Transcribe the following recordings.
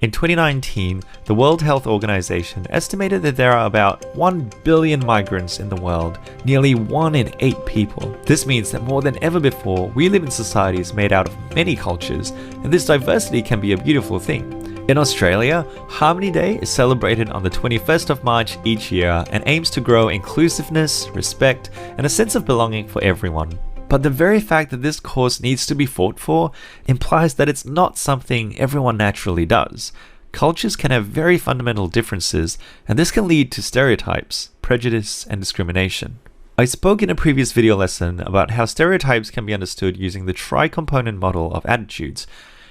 In 2019, the World Health Organization estimated that there are about 1 billion migrants in the world, nearly 1 in 8 people. This means that more than ever before, we live in societies made out of many cultures, and this diversity can be a beautiful thing. In Australia, Harmony Day is celebrated on the 21st of March each year and aims to grow inclusiveness, respect, and a sense of belonging for everyone. But the very fact that this cause needs to be fought for implies that it's not something everyone naturally does. Cultures can have very fundamental differences, and this can lead to stereotypes, prejudice, and discrimination. I spoke in a previous video lesson about how stereotypes can be understood using the tri-component model of attitudes.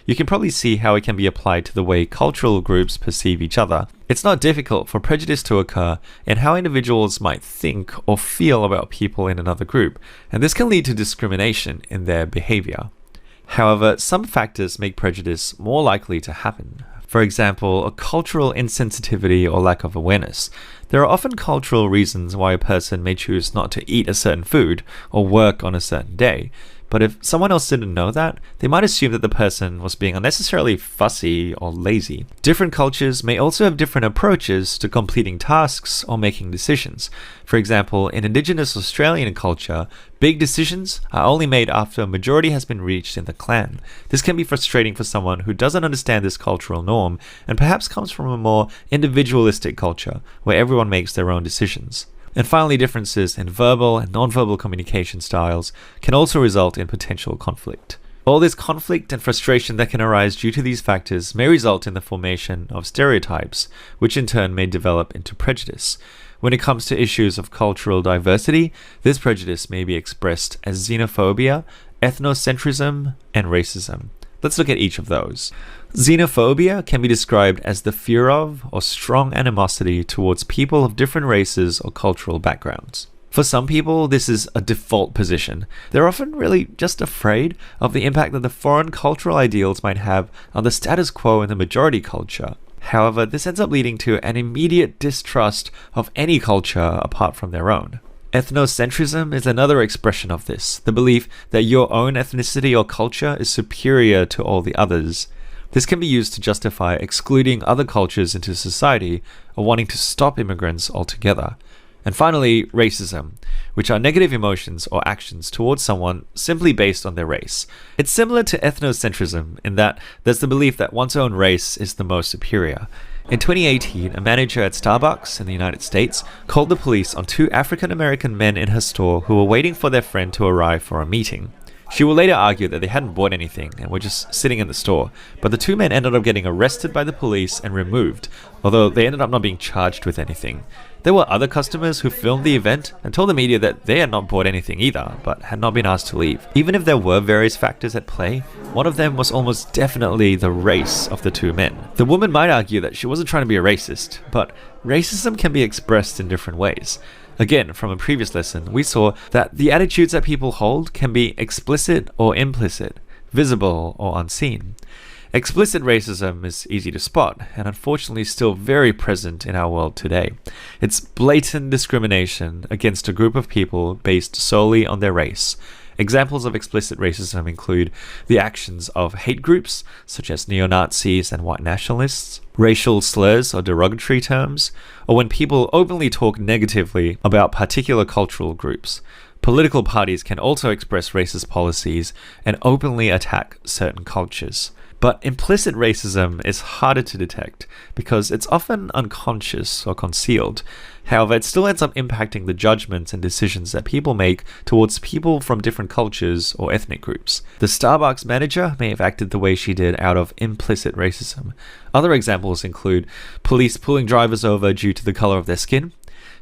You can probably see how it can be applied to the way cultural groups perceive each other. It's not difficult for prejudice to occur in how individuals might think or feel about people in another group, and this can lead to discrimination in their behavior. However, some factors make prejudice more likely to happen. For example, a cultural insensitivity or lack of awareness. There are often cultural reasons why a person may choose not to eat a certain food or work on a certain day. But if someone else didn't know that, they might assume that the person was being unnecessarily fussy or lazy. Different cultures may also have different approaches to completing tasks or making decisions. For example, in Indigenous Australian culture, big decisions are only made after a majority has been reached in the clan. This can be frustrating for someone who doesn't understand this cultural norm and perhaps comes from a more individualistic culture where everyone makes their own decisions. And finally, differences in verbal and non-verbal communication styles can also result in potential conflict. All this conflict and frustration that can arise due to these factors may result in the formation of stereotypes, which in turn may develop into prejudice. When it comes to issues of cultural diversity, this prejudice may be expressed as xenophobia, ethnocentrism, and racism. Let's look at each of those. Xenophobia can be described as the fear of or strong animosity towards people of different races or cultural backgrounds. For some people, this is a default position. They're often really just afraid of the impact that the foreign cultural ideals might have on the status quo in the majority culture. However, this ends up leading to an immediate distrust of any culture apart from their own. Ethnocentrism is another expression of this, the belief that your own ethnicity or culture is superior to all the others. This can be used to justify excluding other cultures into society or wanting to stop immigrants altogether. And finally, racism, which are negative emotions or actions towards someone simply based on their race. It's similar to ethnocentrism in that there's the belief that one's own race is the most superior. In 2018, a manager at Starbucks in the United States called the police on 2 African American men in her store who were waiting for their friend to arrive for a meeting. She will later argue that they hadn't bought anything and were just sitting in the store, but the 2 men ended up getting arrested by the police and removed, although they ended up not being charged with anything. There were other customers who filmed the event and told the media that they had not bought anything either, but had not been asked to leave. Even if there were various factors at play, one of them was almost definitely the race of the 2 men. The woman might argue that she wasn't trying to be a racist, but racism can be expressed in different ways. Again, from a previous lesson, we saw that the attitudes that people hold can be explicit or implicit, visible or unseen. Explicit racism is easy to spot, and unfortunately still very present in our world today. It's blatant discrimination against a group of people based solely on their race. Examples of explicit racism include the actions of hate groups, such as neo-Nazis and white nationalists, racial slurs or derogatory terms, or when people openly talk negatively about particular cultural groups. Political parties can also express racist policies and openly attack certain cultures. But implicit racism is harder to detect because it's often unconscious or concealed. However, it still ends up impacting the judgments and decisions that people make towards people from different cultures or ethnic groups. The Starbucks manager may have acted the way she did out of implicit racism. Other examples include police pulling drivers over due to the color of their skin,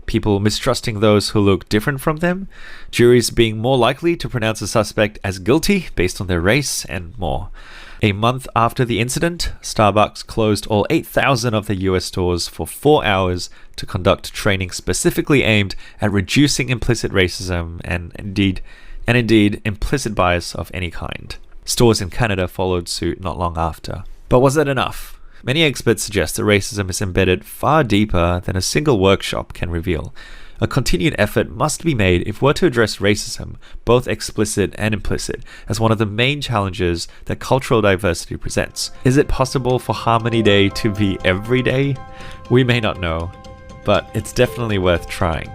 people mistrusting those who look different from them, juries being more likely to pronounce a suspect as guilty based on their race, and more. A month after the incident, Starbucks closed all 8,000 of the US stores for 4 hours to conduct training specifically aimed at reducing implicit racism and indeed implicit bias of any kind. Stores in Canada followed suit not long after. But was that enough? Many experts suggest that racism is embedded far deeper than a single workshop can reveal. A continued effort must be made if we're to address racism, both explicit and implicit, as one of the main challenges that cultural diversity presents. Is it possible for Harmony Day to be every day? We may not know, but it's definitely worth trying.